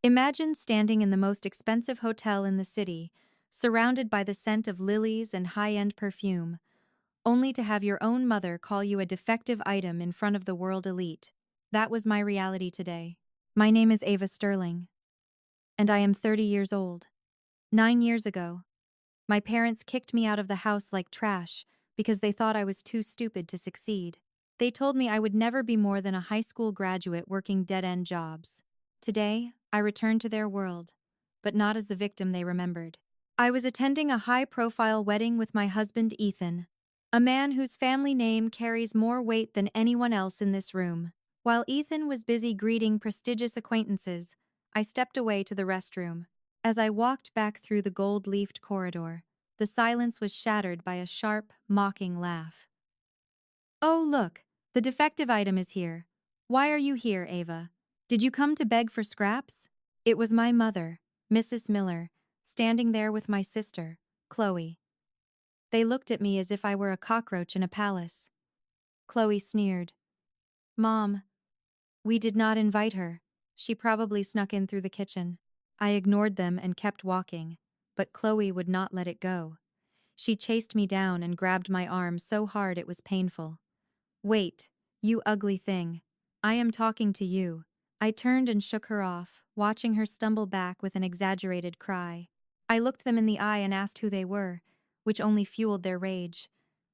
Imagine standing in the most expensive hotel in the city, surrounded by the scent of lilies and high-end perfume, only to have your own mother call you a defective item in front of the world elite. That was my reality today. My name is Ava Sterling, and I am 30 years old. 9 years ago, my parents kicked me out of the house like trash because they thought I was too stupid to succeed. They told me I would never be more than a high school graduate working dead-end jobs. Today, I returned to their world, but not as the victim they remembered. I was attending a high-profile wedding with my husband Ethan, a man whose family name carries more weight than anyone else in this room. While Ethan was busy greeting prestigious acquaintances, I stepped away to the restroom. As I walked back through the gold-leafed corridor, the silence was shattered by a sharp, mocking laugh. "Oh, look, the defective item is here. Why are you here, Ava? Did you come to beg for scraps?" It was my mother, Mrs. Miller, standing there with my sister, Chloe. They looked at me as if I were a cockroach in a palace. Chloe sneered. "Mom, we did not invite her. She probably snuck in through the kitchen." I ignored them and kept walking, but Chloe would not let it go. She chased me down and grabbed my arm so hard it was painful. "Wait, you ugly thing. I am talking to you." I turned and shook her off, watching her stumble back with an exaggerated cry. I looked them in the eye and asked who they were, which only fueled their rage.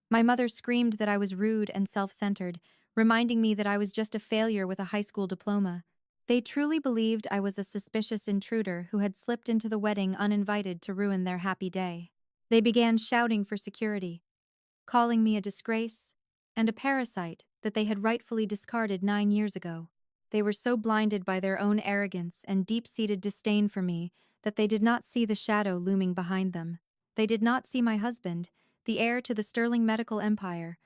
My mother screamed that I was rude and self-centered, reminding me that I was just a failure with a high school diploma. They truly believed I was a suspicious intruder who had slipped into the wedding uninvited to ruin their happy day. They began shouting for security, calling me a disgrace and a parasite that they had rightfully discarded 9 years ago. They were so blinded by their own arrogance and deep-seated disdain for me that they did not see the shadow looming behind them. They did not see my husband, the heir to the Sterling medical empire,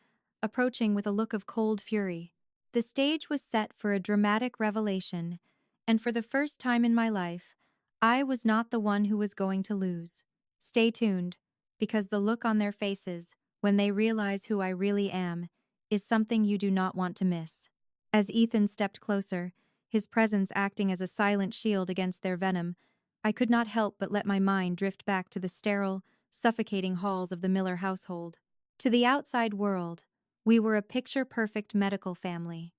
approaching with a look of cold fury. The stage was set for a dramatic revelation, and for the first time in my life, I was not the one who was going to lose. Stay tuned, because the look on their faces, when they realize who I really am, is something you do not want to miss. As Ethan stepped closer, his presence acting as a silent shield against their venom, I could not help but let my mind drift back to the sterile, suffocating halls of the Miller household. To the outside world, we were a picture-perfect medical family.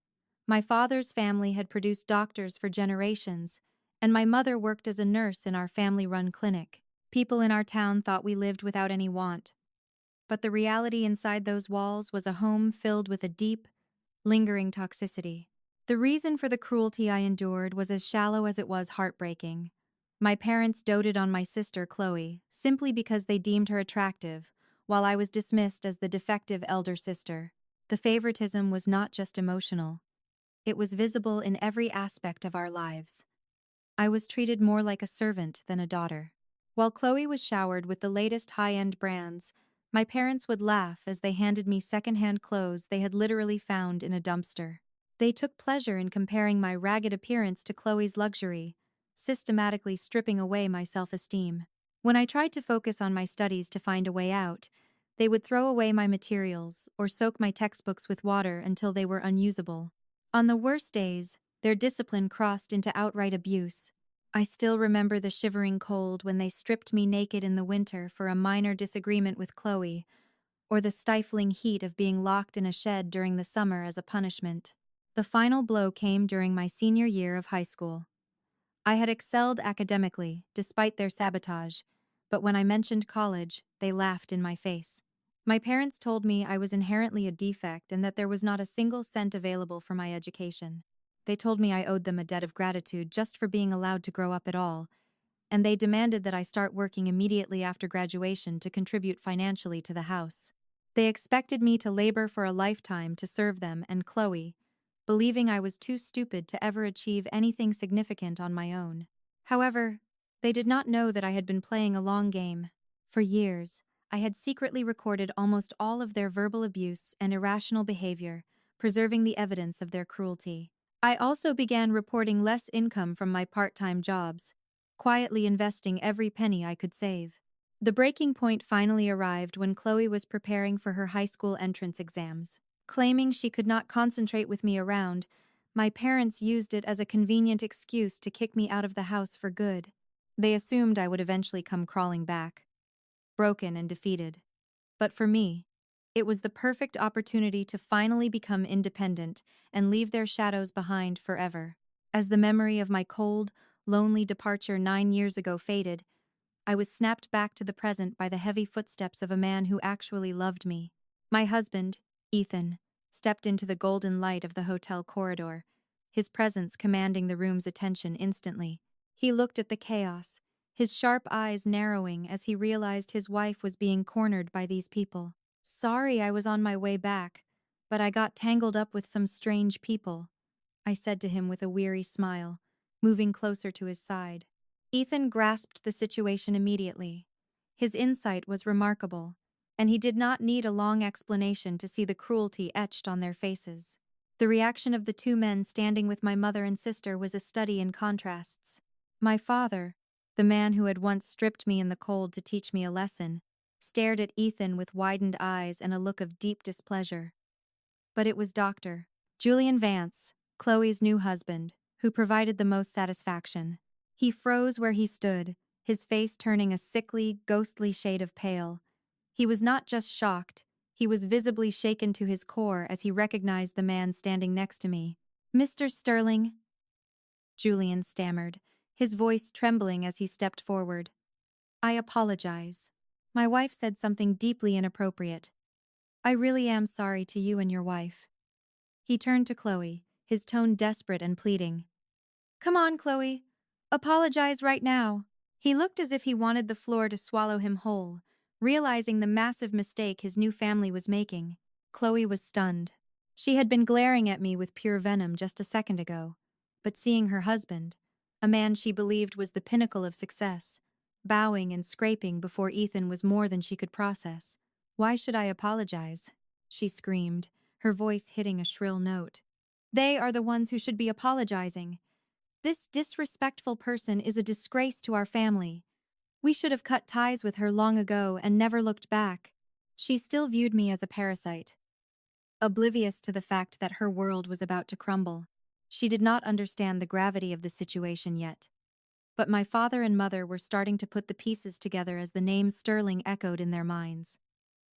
My father's family had produced doctors for generations, and my mother worked as a nurse in our family-run clinic. People in our town thought we lived without any want. But the reality inside those walls was a home filled with a deep, lingering toxicity. The reason for the cruelty I endured was as shallow as it was heartbreaking. My parents doted on my sister Chloe simply because they deemed her attractive, while I was dismissed as the defective elder sister. The favoritism was not just emotional. It was visible in every aspect of our lives. I was treated more like a servant than a daughter. While Chloe was showered with the latest high-end brands, my parents would laugh as they handed me second-hand clothes they had literally found in a dumpster. They took pleasure in comparing my ragged appearance to Chloe's luxury, systematically stripping away my self-esteem. When I tried to focus on my studies to find a way out, they would throw away my materials or soak my textbooks with water until they were unusable. On the worst days, their discipline crossed into outright abuse. I still remember the shivering cold when they stripped me naked in the winter for a minor disagreement with Chloe, or the stifling heat of being locked in a shed during the summer as a punishment. The final blow came during my senior year of high school. I had excelled academically, despite their sabotage, but when I mentioned college, they laughed in my face. My parents told me I was inherently a defect and that there was not a single cent available for my education. They told me I owed them a debt of gratitude just for being allowed to grow up at all, and they demanded that I start working immediately after graduation to contribute financially to the house. They expected me to labor for a lifetime to serve them and Chloe, believing I was too stupid to ever achieve anything significant on my own. However, they did not know that I had been playing a long game. For years, I had secretly recorded almost all of their verbal abuse and irrational behavior, preserving the evidence of their cruelty. I also began reporting less income from my part-time jobs, quietly investing every penny I could save. The breaking point finally arrived when Chloe was preparing for her high school entrance exams. Claiming she could not concentrate with me around, My parents used it as a convenient excuse to kick me out of the house for good. They assumed I would eventually come crawling back, broken and defeated. But for me, it was the perfect opportunity to finally become independent and leave their shadows behind forever. As the memory of my cold, lonely departure 9 years ago faded, I was snapped back to the present by the heavy footsteps of a man who actually loved me. My husband, Ethan, stepped into the golden light of the hotel corridor, his presence commanding the room's attention instantly. He looked at the chaos, his sharp eyes narrowing as he realized his wife was being cornered by these people. "Sorry I was on my way back, but I got tangled up with some strange people," I said to him with a weary smile, moving closer to his side. Ethan grasped the situation immediately. His insight was remarkable, and he did not need a long explanation to see the cruelty etched on their faces. The reaction of the two men standing with my mother and sister was a study in contrasts. My father, the man who had once stripped me in the cold to teach me a lesson, stared at Ethan with widened eyes and a look of deep displeasure. But it was Dr. Julian Vance, Chloe's new husband, who provided the most satisfaction. He froze where he stood, his face turning a sickly, ghostly shade of pale. He was not just shocked, he was visibly shaken to his core as he recognized the man standing next to me. "Mr. Sterling," Julian stammered, his voice trembling as he stepped forward. "I apologize. My wife said something deeply inappropriate. I really am sorry to you and your wife." He turned to Chloe, his tone desperate and pleading. "Come on, Chloe. Apologize right now." He looked as if he wanted the floor to swallow him whole, realizing the massive mistake his new family was making. Chloe was stunned. She had been glaring at me with pure venom just a second ago, but seeing her husband, a man she believed was the pinnacle of success, bowing and scraping before Ethan was more than she could process. "Why should I apologize?" she screamed, her voice hitting a shrill note. "They are the ones who should be apologizing. This disrespectful person is a disgrace to our family. We should have cut ties with her long ago and never looked back." She still viewed me as a parasite, oblivious to the fact that her world was about to crumble. She did not understand the gravity of the situation yet. But my father and mother were starting to put the pieces together as the name Sterling echoed in their minds.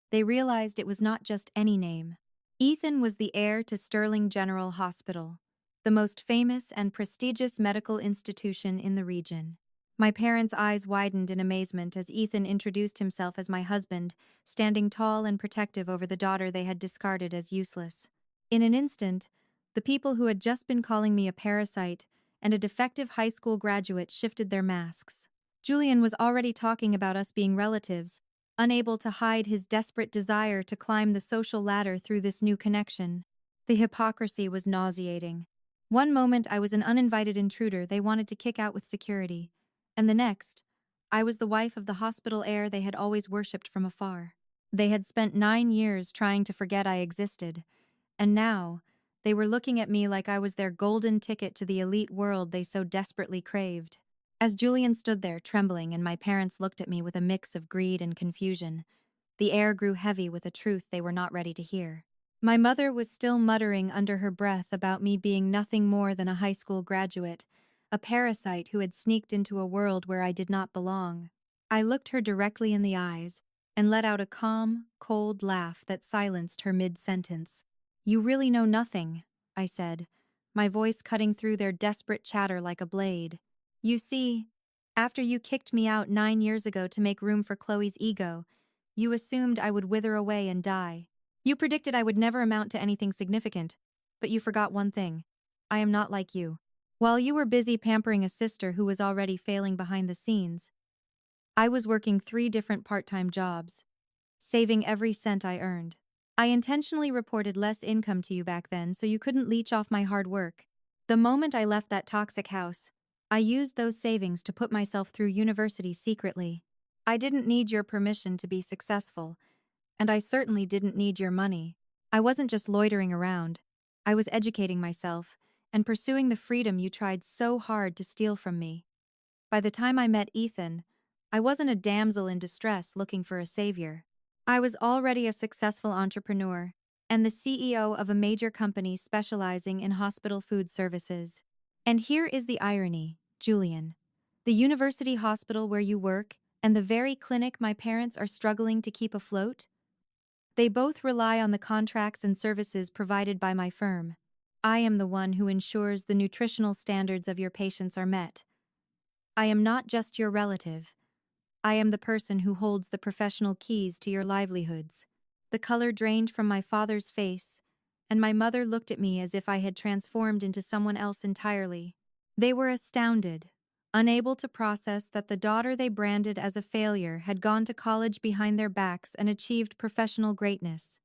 They realized it was not just any name. Ethan was the heir to Sterling General Hospital, the most famous and prestigious medical institution in the region. My parents' eyes widened in amazement as Ethan introduced himself as my husband, standing tall and protective over the daughter they had discarded as useless. In an instant, the people who had just been calling me a parasite and a defective high school graduate shifted their masks. Julian was already talking about us being relatives, unable to hide his desperate desire to climb the social ladder through this new connection. The hypocrisy was nauseating. One moment I was an uninvited intruder they wanted to kick out with security, and the next, I was the wife of the hospital heir they had always worshipped from afar. They had spent 9 years trying to forget I existed, and now, they were looking at me like I was their golden ticket to the elite world they so desperately craved. As Julian stood there trembling and my parents looked at me with a mix of greed and confusion, the air grew heavy with a truth they were not ready to hear. My mother was still muttering under her breath about me being nothing more than a high school graduate, a parasite who had sneaked into a world where I did not belong. I looked her directly in the eyes and let out a calm, cold laugh that silenced her mid-sentence. "You really know nothing," I said, my voice cutting through their desperate chatter like a blade. "You see, after you kicked me out 9 years ago to make room for Chloe's ego, you assumed I would wither away and die. You predicted I would never amount to anything significant, but you forgot one thing. I am not like you. While you were busy pampering a sister who was already failing behind the scenes, I was working 3 different part-time jobs, saving every cent I earned. I intentionally reported less income to you back then so you couldn't leech off my hard work. The moment I left that toxic house, I used those savings to put myself through university secretly. I didn't need your permission to be successful, and I certainly didn't need your money. I wasn't just loitering around. I was educating myself and pursuing the freedom you tried so hard to steal from me. By the time I met Ethan, I wasn't a damsel in distress looking for a savior. I was already a successful entrepreneur, and the CEO of a major company specializing in hospital food services. And here is the irony, Julian. The university hospital where you work and the very clinic my parents are struggling to keep afloat? They both rely on the contracts and services provided by my firm. I am the one who ensures the nutritional standards of your patients are met. I am not just your relative. I am the person who holds the professional keys to your livelihoods. The color drained from my father's face, and my mother looked at me as if I had transformed into someone else entirely. They were astounded, unable to process that the daughter they branded as a failure had gone to college behind their backs and achieved professional greatness.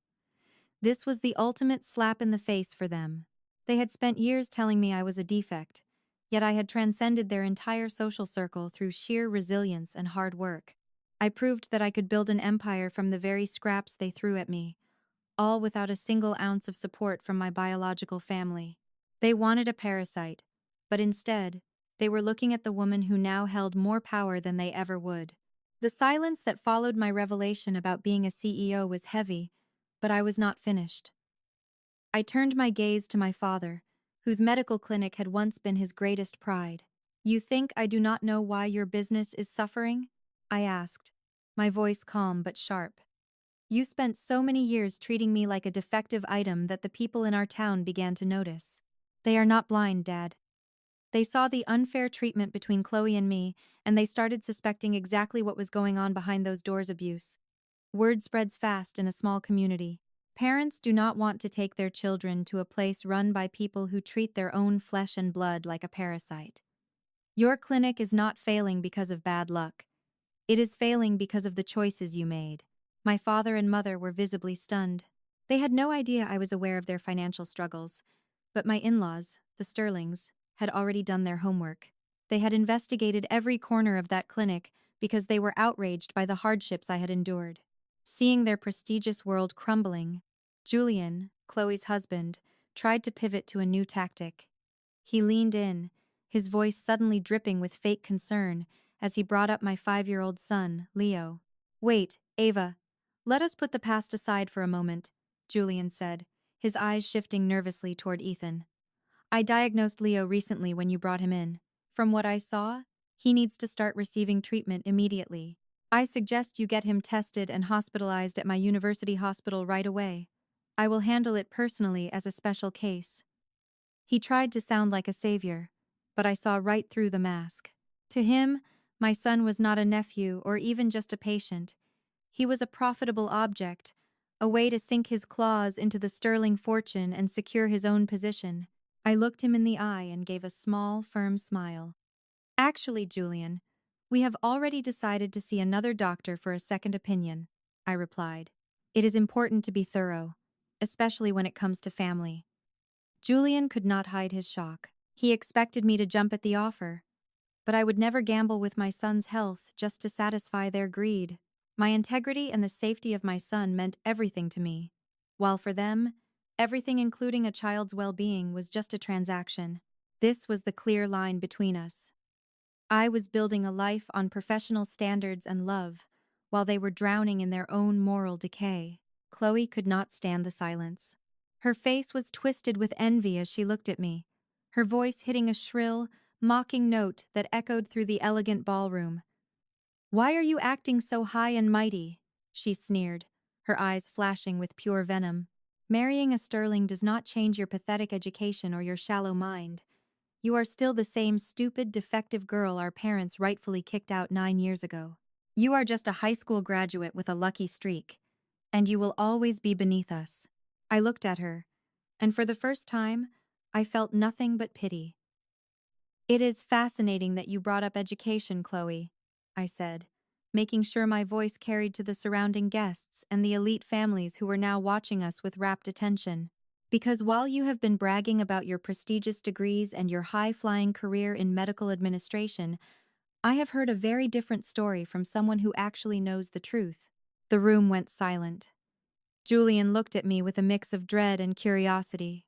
This was the ultimate slap in the face for them. They had spent years telling me I was a defect, yet I had transcended their entire social circle through sheer resilience and hard work. I proved that I could build an empire from the very scraps they threw at me, all without a single ounce of support from my biological family. They wanted a parasite, but instead, they were looking at the woman who now held more power than they ever would. The silence that followed my revelation about being a CEO was heavy, but I was not finished. I turned my gaze to my father, whose medical clinic had once been his greatest pride. "You think I do not know why your business is suffering?" I asked, my voice calm but sharp. "You spent so many years treating me like a defective item that the people in our town began to notice. They are not blind, Dad. They saw the unfair treatment between Chloe and me, and they started suspecting exactly what was going on behind those doors. Abuse. Word spreads fast in a small community. Parents do not want to take their children to a place run by people who treat their own flesh and blood like a parasite. Your clinic is not failing because of bad luck. It is failing because of the choices you made." My father and mother were visibly stunned. They had no idea I was aware of their financial struggles, but my in-laws, the Sterlings, had already done their homework. They had investigated every corner of that clinic because they were outraged by the hardships I had endured. Seeing their prestigious world crumbling, Julian, Chloe's husband, tried to pivot to a new tactic. He leaned in, his voice suddenly dripping with fake concern as he brought up my 5-year-old son, Leo. "Wait, Ava. Let us put the past aside for a moment," Julian said, his eyes shifting nervously toward Ethan. "I diagnosed Leo recently when you brought him in. From what I saw, he needs to start receiving treatment immediately. I suggest you get him tested and hospitalized at my university hospital right away. I will handle it personally as a special case." He tried to sound like a savior, but I saw right through the mask. To him, my son was not a nephew or even just a patient. He was a profitable object, a way to sink his claws into the Sterling fortune and secure his own position. I looked him in the eye and gave a small, firm smile. "Actually, Julian, we have already decided to see another doctor for a second opinion," I replied. "It is important to be thorough, especially when it comes to family." Julian could not hide his shock. He expected me to jump at the offer, but I would never gamble with my son's health just to satisfy their greed. My integrity and the safety of my son meant everything to me, while for them, everything including a child's well-being was just a transaction. This was the clear line between us. I was building a life on professional standards and love, while they were drowning in their own moral decay. Chloe could not stand the silence. Her face was twisted with envy as she looked at me, her voice hitting a shrill, mocking note that echoed through the elegant ballroom. "Why are you acting so high and mighty?" she sneered, her eyes flashing with pure venom. "Marrying a Sterling does not change your pathetic education or your shallow mind. You are still the same stupid, defective girl our parents rightfully kicked out 9 years ago. You are just a high school graduate with a lucky streak, and you will always be beneath us." I looked at her, and for the first time, I felt nothing but pity. "It is fascinating that you brought up education, Chloe," I said, making sure my voice carried to the surrounding guests and the elite families who were now watching us with rapt attention. "Because while you have been bragging about your prestigious degrees and your high-flying career in medical administration, I have heard a very different story from someone who actually knows the truth." The room went silent. Julian looked at me with a mix of dread and curiosity.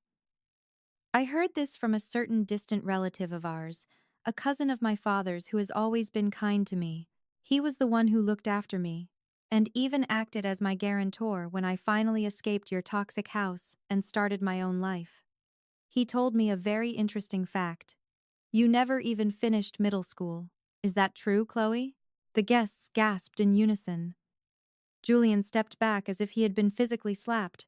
"I heard this from a certain distant relative of ours, a cousin of my father's who has always been kind to me. He was the one who looked after me. and even acted as my guarantor when I finally escaped your toxic house and started my own life. He told me a very interesting fact. You never even finished middle school. Is that true, Chloe? The guests gasped in unison. Julian stepped back as if he had been physically slapped.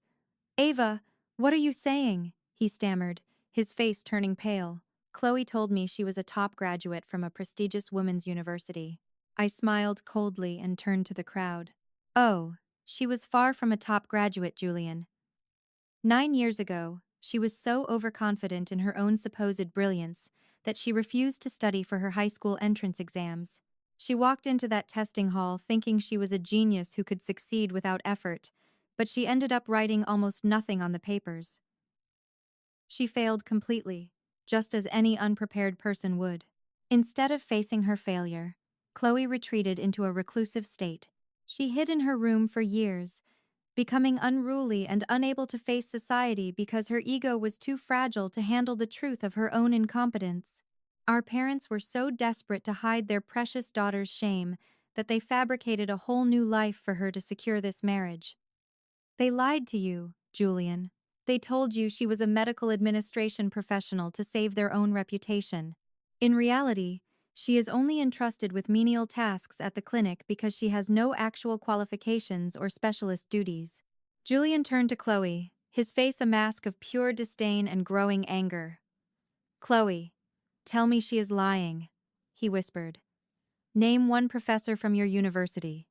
Ava, what are you saying? He stammered, his face turning pale. Chloe told me she was a top graduate from a prestigious women's university. I smiled coldly and turned to the crowd. Oh, she was far from a top graduate, Julian. 9 years ago, she was so overconfident in her own supposed brilliance that she refused to study for her high school entrance exams. She walked into that testing hall thinking she was a genius who could succeed without effort, but she ended up writing almost nothing on the papers. She failed completely, just as any unprepared person would. Instead of facing her failure, Chloe retreated into a reclusive state. She hid in her room for years, becoming unruly and unable to face society because her ego was too fragile to handle the truth of her own incompetence. Our parents were so desperate to hide their precious daughter's shame that they fabricated a whole new life for her to secure this marriage. They lied to you, Julian. They told you she was a medical administration professional to save their own reputation. In reality, she is only entrusted with menial tasks at the clinic because she has no actual qualifications or specialist duties. Julian turned to Chloe, his face a mask of pure disdain and growing anger. Chloe, tell me she is lying, he whispered. Name one professor from your university.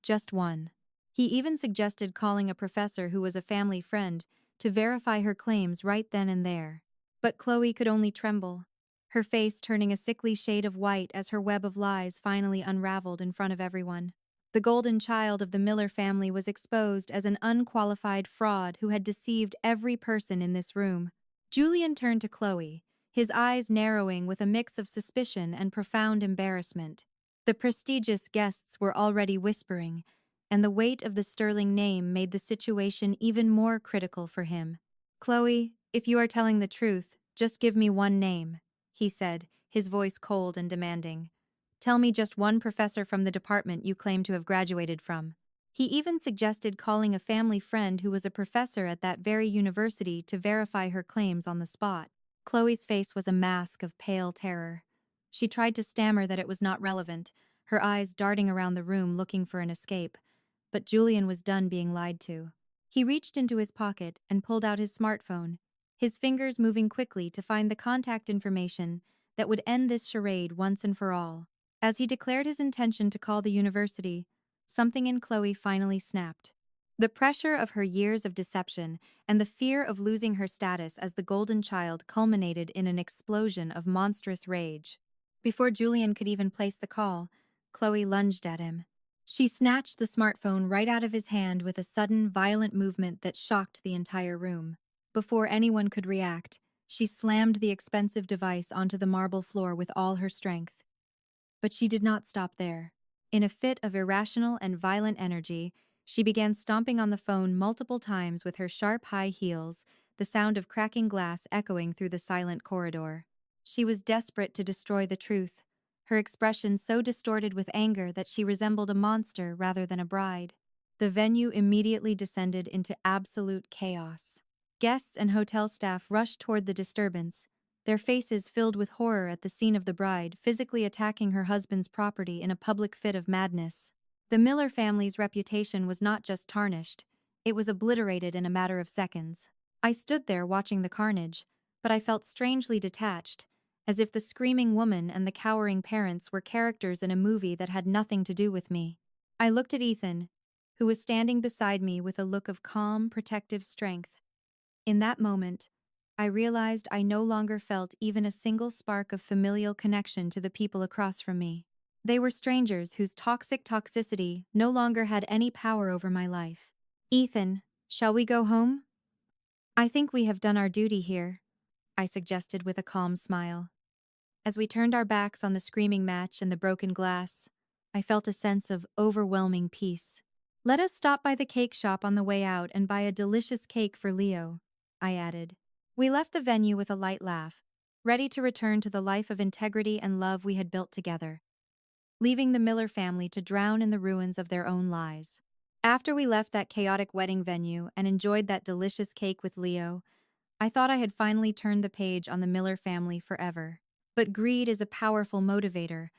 Just one. He even suggested calling a professor who was a family friend to verify her claims right then and there. But Chloe could only tremble, her face turning a sickly shade of white as her web of lies finally unraveled in front of everyone. The golden child of the Miller family was exposed as an unqualified fraud who had deceived every person in this room. Julian turned to Chloe, his eyes narrowing with a mix of suspicion and profound embarrassment. The prestigious guests were already whispering, and the weight of the Sterling name made the situation even more critical for him. Chloe, if you are telling the truth, just give me one name, he said, his voice cold and demanding. Tell me just one professor from the department you claim to have graduated from. He even suggested calling a family friend who was a professor at that very university to verify her claims on the spot. Chloe's face was a mask of pale terror. She tried to stammer that it was not relevant, her eyes darting around the room looking for an escape. But Julian was done being lied to. He reached into his pocket and pulled out his smartphone, his fingers moving quickly to find the contact information that would end this charade once and for all. As he declared his intention to call the university, something in Chloe finally snapped. The pressure of her years of deception and the fear of losing her status as the golden child culminated in an explosion of monstrous rage. Before Julian could even place the call, Chloe lunged at him. She snatched the smartphone right out of his hand with a sudden, violent movement that shocked the entire room. Before anyone could react, she slammed the expensive device onto the marble floor with all her strength. But she did not stop there. In a fit of irrational and violent energy, she began stomping on the phone multiple times with her sharp high heels, the sound of cracking glass echoing through the silent corridor. She was desperate to destroy the truth, her expression so distorted with anger that she resembled a monster rather than a bride. The venue immediately descended into absolute chaos. Guests and hotel staff rushed toward the disturbance, their faces filled with horror at the scene of the bride physically attacking her husband's property in a public fit of madness. The Miller family's reputation was not just tarnished, it was obliterated in a matter of seconds. I stood there watching the carnage, but I felt strangely detached, as if the screaming woman and the cowering parents were characters in a movie that had nothing to do with me. I looked at Ethan, who was standing beside me with a look of calm, protective strength. In that moment, I realized I no longer felt even a single spark of familial connection to the people across from me. They were strangers whose toxic toxicity no longer had any power over my life. Ethan, shall we go home? I think we have done our duty here, I suggested with a calm smile. As we turned our backs on the screaming match and the broken glass, I felt a sense of overwhelming peace. Let us stop by the cake shop on the way out and buy a delicious cake for Leo, I added. We left the venue with a light laugh, ready to return to the life of integrity and love we had built together. leaving the Miller family to drown in the ruins of their own lies. After we left that chaotic wedding venue and enjoyed that delicious cake with Leo, I thought I had finally turned the page on the Miller family forever. But greed is a powerful motivator,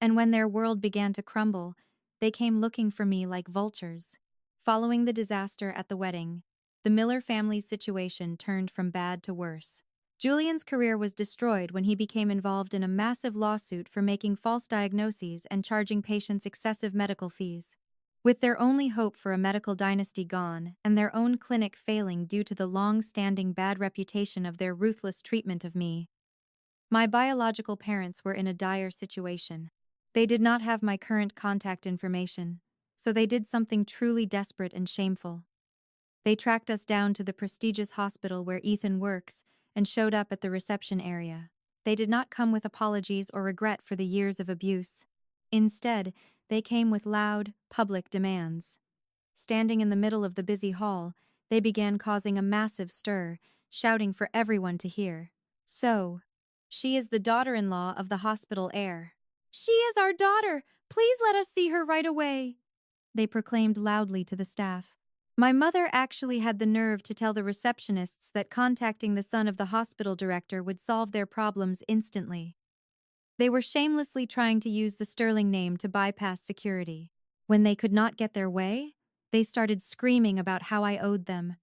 and when their world began to crumble, they came looking for me like vultures. Following the disaster at the wedding, the Miller family's situation turned from bad to worse. Julian's career was destroyed when he became involved in a massive lawsuit for making false diagnoses and charging patients excessive medical fees. With their only hope for a medical dynasty gone and their own clinic failing due to the long-standing bad reputation of their ruthless treatment of me, my biological parents were in a dire situation. They did not have my current contact information, so they did something truly desperate and shameful. They tracked us down to the prestigious hospital where Ethan works and showed up at the reception area. They did not come with apologies or regret for the years of abuse. Instead, they came with loud, public demands. Standing in the middle of the busy hall, they began causing a massive stir, shouting for everyone to hear. "So, she is the daughter-in-law of the hospital heir. She is our daughter! Please let us see her right away!" they proclaimed loudly to the staff. My mother actually had the nerve to tell the receptionists that contacting the son of the hospital director would solve their problems instantly. They were shamelessly trying to use the Sterling name to bypass security. When they could not get their way, they started screaming about how I owed them.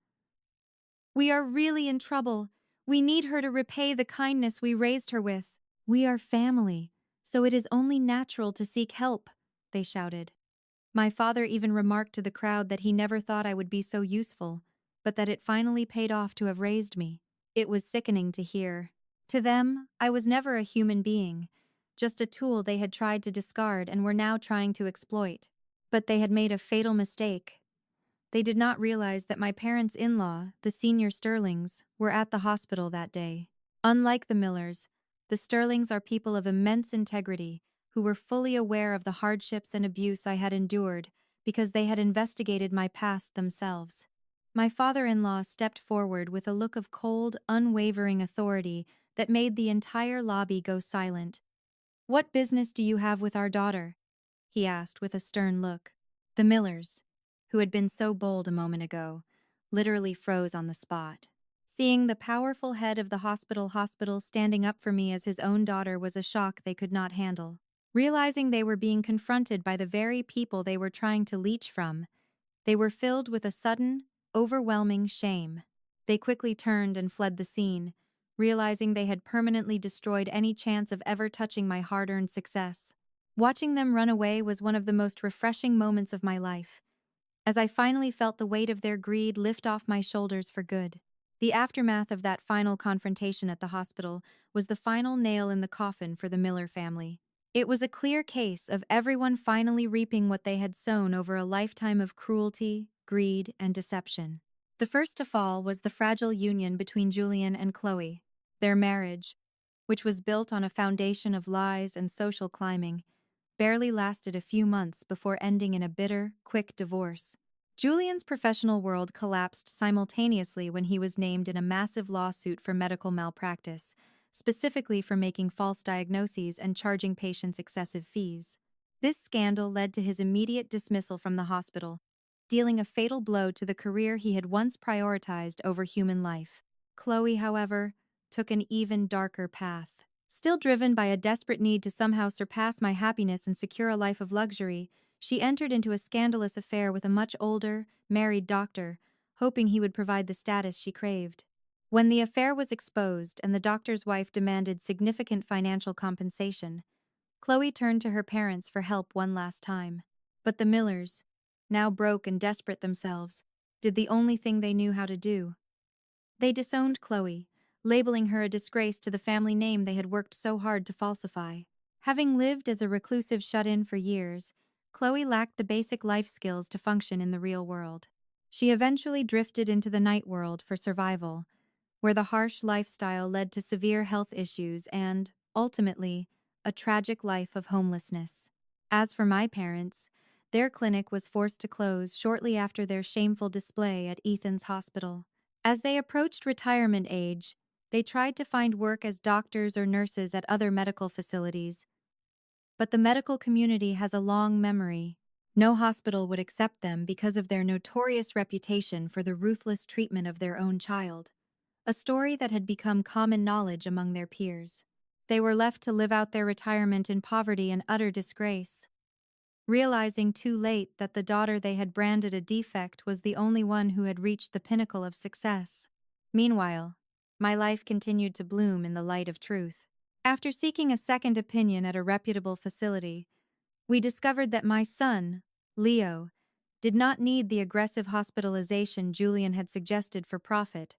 "We are really in trouble. We need her to repay the kindness we raised her with. We are family, so it is only natural to seek help," they shouted. My father even remarked to the crowd that he never thought I would be so useful, but that it finally paid off to have raised me. It was sickening to hear. To them, I was never a human being, just a tool they had tried to discard and were now trying to exploit. But they had made a fatal mistake. They did not realize that my parents-in-law, the senior Sterlings, were at the hospital that day. Unlike the Millers, the Sterlings are people of immense integrity who were fully aware of the hardships and abuse I had endured because they had investigated my past themselves. My father-in-law stepped forward with a look of cold, unwavering authority that made the entire lobby go silent. "What business do you have with our daughter?" he asked with a stern look. The Millers, who had been so bold a moment ago, literally froze on the spot. Seeing the powerful head of the hospital standing up for me as his own daughter was a shock they could not handle. Realizing they were being confronted by the very people they were trying to leech from, they were filled with a sudden, overwhelming shame. They quickly turned and fled the scene, realizing they had permanently destroyed any chance of ever touching my hard-earned success. Watching them run away was one of the most refreshing moments of my life, as I finally felt the weight of their greed lift off my shoulders for good. The aftermath of that final confrontation at the hospital was the final nail in the coffin for the Miller family. It was a clear case of everyone finally reaping what they had sown over a lifetime of cruelty, greed, and deception. The first to fall was the fragile union between Julian and Chloe. Their marriage, which was built on a foundation of lies and social climbing, barely lasted a few months before ending in a bitter, quick divorce. Julian's professional world collapsed simultaneously when he was named in a massive lawsuit for medical malpractice, specifically for making false diagnoses and charging patients excessive fees. This scandal led to his immediate dismissal from the hospital, dealing a fatal blow to the career he had once prioritized over human life. Chloe, however, took an even darker path. Still driven by a desperate need to somehow surpass my happiness and secure a life of luxury, she entered into a scandalous affair with a much older, married doctor, hoping he would provide the status she craved. When the affair was exposed and the doctor's wife demanded significant financial compensation, Chloe turned to her parents for help one last time. But the Millers, now broke and desperate themselves, did the only thing they knew how to do. They disowned Chloe, labeling her a disgrace to the family name they had worked so hard to falsify. Having lived as a reclusive shut-in for years, Chloe lacked the basic life skills to function in the real world. She eventually drifted into the night world for survival, where the harsh lifestyle led to severe health issues and, ultimately, a tragic life of homelessness. As for my parents, their clinic was forced to close shortly after their shameful display at Ethan's hospital. As they approached retirement age, they tried to find work as doctors or nurses at other medical facilities, but the medical community has a long memory. No hospital would accept them because of their notorious reputation for the ruthless treatment of their own child, a story that had become common knowledge among their peers. They were left to live out their retirement in poverty and utter disgrace, realizing too late that the daughter they had branded a defect was the only one who had reached the pinnacle of success. Meanwhile, my life continued to bloom in the light of truth. After seeking a second opinion at a reputable facility, we discovered that my son, Leo, did not need the aggressive hospitalization Julian had suggested for profit.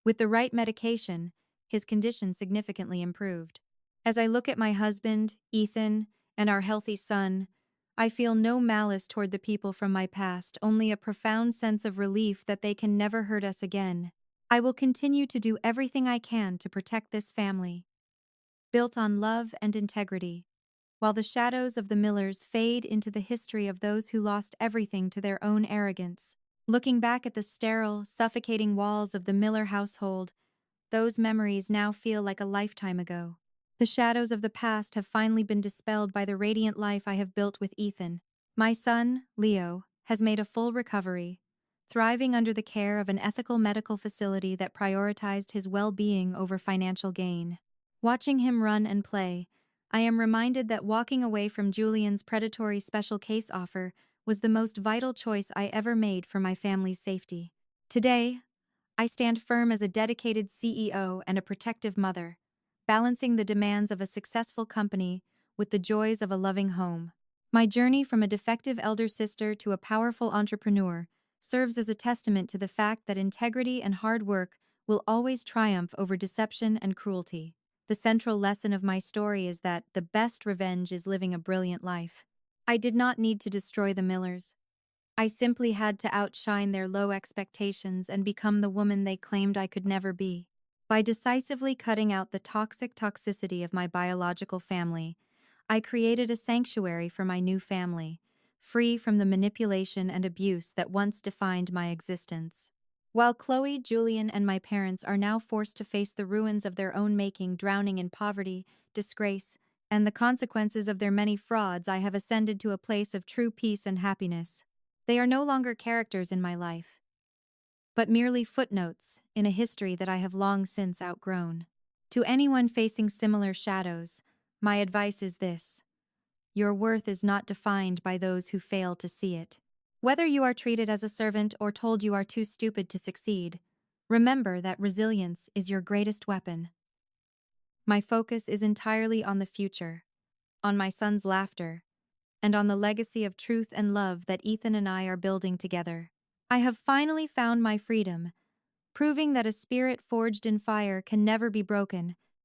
With the right medication, his condition significantly improved. As I look at my husband, Ethan, and our healthy son, I feel no malice toward the people from my past, only a profound sense of relief that they can never hurt us again. I will continue to do everything I can to protect this family, built on love and integrity, while the shadows of the Millers fade into the history of those who lost everything to their own arrogance. Looking back at the sterile, suffocating walls of the Miller household, those memories now feel like a lifetime ago. The shadows of the past have finally been dispelled by the radiant life I have built with Ethan. My son, Leo, has made a full recovery, thriving under the care of an ethical medical facility that prioritized his well-being over financial gain. Watching him run and play, I am reminded that walking away from Julian's predatory special case offer was the most vital choice I ever made for my family's safety. Today, I stand firm as a dedicated CEO and a protective mother, balancing the demands of a successful company with the joys of a loving home. My journey from a defective elder sister to a powerful entrepreneur serves as a testament to the fact that integrity and hard work will always triumph over deception and cruelty. The central lesson of my story is that the best revenge is living a brilliant life. I did not need to destroy the Millers. I simply had to outshine their low expectations and become the woman they claimed I could never be. By decisively cutting out the toxic toxicity of my biological family, I created a sanctuary for my new family, free from the manipulation and abuse that once defined my existence. While Chloe, Julian, and my parents are now forced to face the ruins of their own making, drowning in poverty, disgrace, and the consequences of their many frauds, I have ascended to a place of true peace and happiness. They are no longer characters in my life, but merely footnotes in a history that I have long since outgrown. To anyone facing similar shadows, my advice is this: your worth is not defined by those who fail to see it. Whether you are treated as a servant or told you are too stupid to succeed, remember that resilience is your greatest weapon. My focus is entirely on the future, on my son's laughter, and on the legacy of truth and love that Ethan and I are building together. I have finally found my freedom, proving that a spirit forged in fire can never be broken,